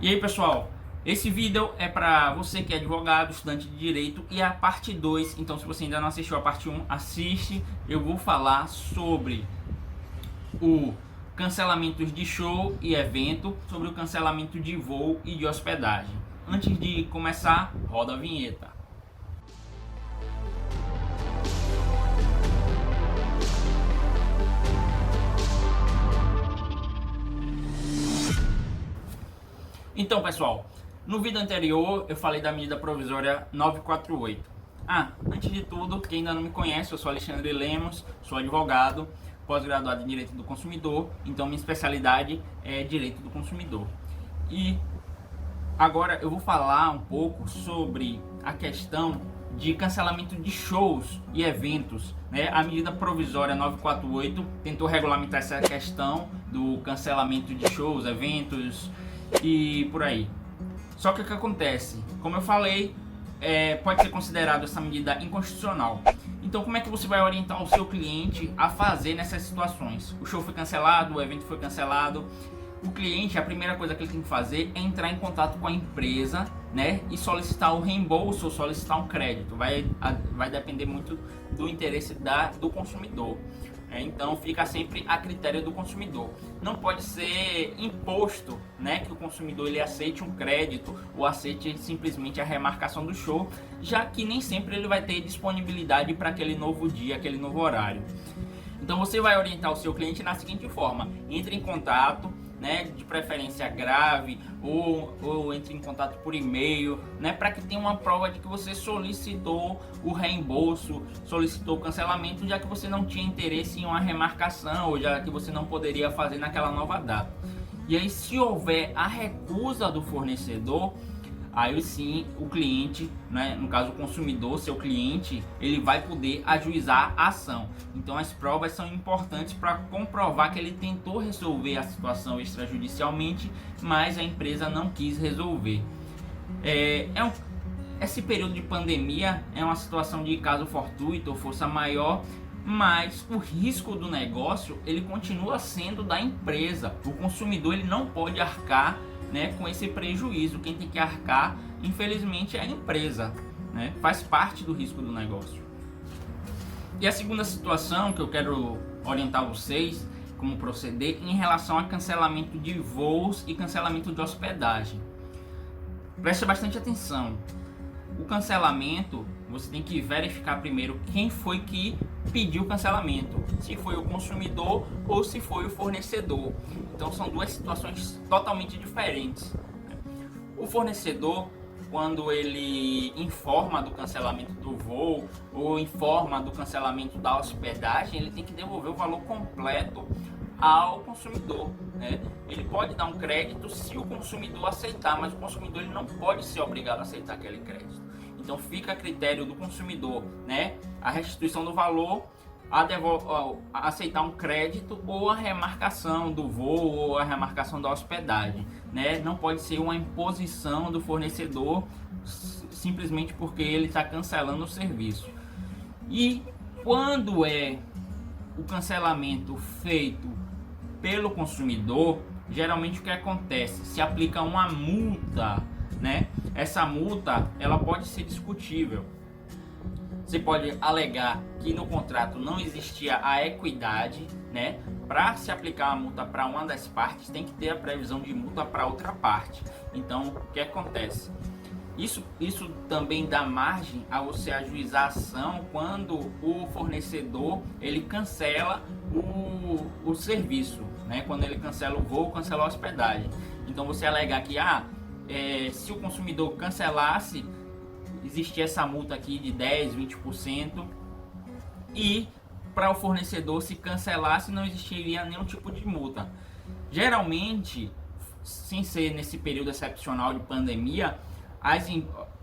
E aí, pessoal, esse vídeo é para você que é advogado, estudante de direito, e a parte 2. Então, se você ainda não assistiu a parte 1, assiste. Eu vou falar sobre o cancelamento de show e evento, sobre o cancelamento de voo e de hospedagem. Antes de começar, roda a vinheta. Então, pessoal, no vídeo anterior eu falei da medida provisória 948. Antes de tudo, quem ainda não me conhece, eu sou Alexandre Lemos, sou advogado, pós-graduado em Direito do Consumidor, então minha especialidade é Direito do Consumidor. E agora eu vou falar um pouco sobre a questão de cancelamento de shows e eventos, né? A medida provisória 948 tentou regulamentar essa questão do cancelamento de shows, eventos e por aí. Só que o que acontece? Como eu falei, pode ser considerado essa medida inconstitucional. Então, como é que você vai orientar o seu cliente a fazer nessas situações? O show foi cancelado, o evento foi cancelado. O cliente, a primeira coisa que ele tem que fazer é entrar em contato com a empresa, né, e solicitar o reembolso ou solicitar um crédito. Vai depender muito do interesse do consumidor. Então fica sempre a critério do consumidor. Não pode ser imposto, né, que o consumidor ele aceite um crédito ou aceite simplesmente a remarcação do show, já que nem sempre ele vai ter disponibilidade para aquele novo dia, aquele novo horário. Então você vai orientar o seu cliente na seguinte forma: entre em contato, né, de preferência grave, ou entre em contato por e-mail, né, para que tenha uma prova de que você solicitou o reembolso, solicitou o cancelamento, já que você não tinha interesse em uma remarcação, ou já que você não poderia fazer naquela nova data. E aí, se houver a recusa do fornecedor, aí sim o cliente, né, no caso o consumidor, seu cliente, ele vai poder ajuizar a ação. Então as provas são importantes para comprovar que ele tentou resolver a situação extrajudicialmente, mas a empresa não quis resolver. Esse período de pandemia é uma situação de caso fortuito ou força maior, mas o risco do negócio ele continua sendo da empresa. O consumidor ele não pode arcar, né, com esse prejuízo. Quem tem que arcar, infelizmente, é a empresa, né? Faz parte do risco do negócio. E a segunda situação que eu quero orientar vocês como proceder em relação a cancelamento de voos e cancelamento de hospedagem. Preste bastante atenção. O cancelamento, você tem que verificar primeiro quem foi que pediu o cancelamento, se foi o consumidor ou se foi o fornecedor. Então são duas situações totalmente diferentes. O fornecedor, quando ele informa do cancelamento do voo ou informa do cancelamento da hospedagem, ele tem que devolver o valor completo ao consumidor, né? Ele pode dar um crédito se o consumidor aceitar, mas o consumidor ele não pode ser obrigado a aceitar aquele crédito. Então fica a critério do consumidor, né, a restituição do valor, a aceitar um crédito ou a remarcação do voo ou a remarcação da hospedagem, né? Não pode ser uma imposição do fornecedor simplesmente porque ele está cancelando o serviço. E quando é o cancelamento feito pelo consumidor, geralmente o que acontece? Se aplica uma multa, né? Essa multa ela pode ser discutível. Você pode alegar que no contrato não existia a equidade, né? Para se aplicar a multa para uma das partes, tem que ter a previsão de multa para outra parte. Então, o que acontece? Isso também dá margem a você ajuizar a ação quando o fornecedor ele cancela o serviço, né? Quando ele cancela o voo, cancela a hospedagem. Então você alegar que se o consumidor cancelasse, existia essa multa aqui de 10, 20%, e para o fornecedor, se cancelasse, não existiria nenhum tipo de multa. Geralmente, sem ser nesse período excepcional de pandemia,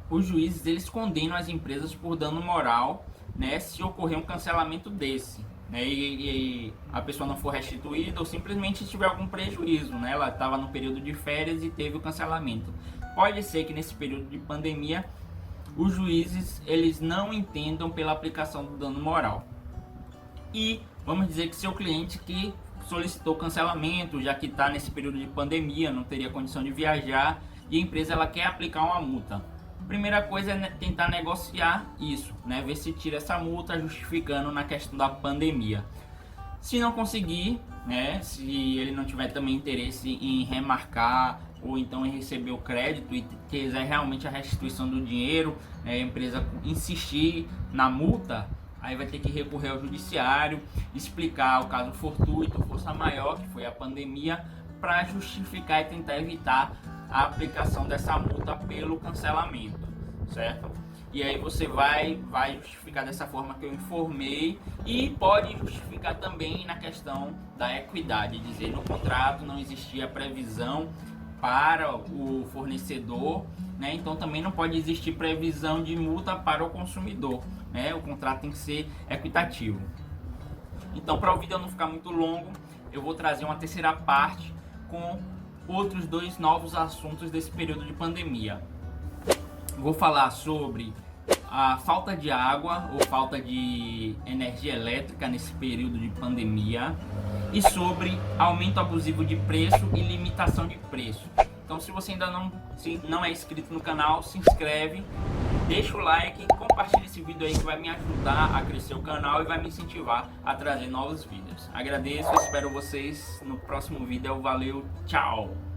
os juízes eles condenam as empresas por dano moral, né, se ocorrer um cancelamento desse, né, e a pessoa não for restituída ou simplesmente tiver algum prejuízo, né, ela estava no período de férias e teve o cancelamento. Pode ser que nesse período de pandemia os juízes eles não entendam pela aplicação do dano moral. E vamos dizer que seu cliente que solicitou cancelamento, já que está nesse período de pandemia, não teria condição de viajar, e a empresa ela quer aplicar uma multa. Primeira coisa é tentar negociar isso, né? Ver se tira essa multa justificando na questão da pandemia. Se não conseguir, né? Se ele não tiver também interesse em remarcar ou então em receber o crédito e quiser realmente a restituição do dinheiro, a empresa insistir na multa, aí vai ter que recorrer ao judiciário, explicar o caso fortuito, força maior, que foi a pandemia, para justificar e tentar evitar a aplicação dessa multa pelo cancelamento, certo? E aí você vai justificar dessa forma que eu informei, e pode justificar também na questão da equidade, dizer no contrato não existia previsão para o fornecedor, né? Então também não pode existir previsão de multa para o consumidor, né? O contrato tem que ser equitativo. Então, para o vídeo não ficar muito longo, eu vou trazer uma terceira parte com outros 2 novos assuntos desse período de pandemia. Vou falar sobre a falta de água ou falta de energia elétrica nesse período de pandemia e sobre aumento abusivo de preço e limitação de preço. Então, se você ainda não é inscrito no canal, se inscreve, deixa o like, compartilha esse vídeo aí que vai me ajudar a crescer o canal e vai me incentivar a trazer novos vídeos. Agradeço, espero vocês no próximo vídeo. Valeu, tchau!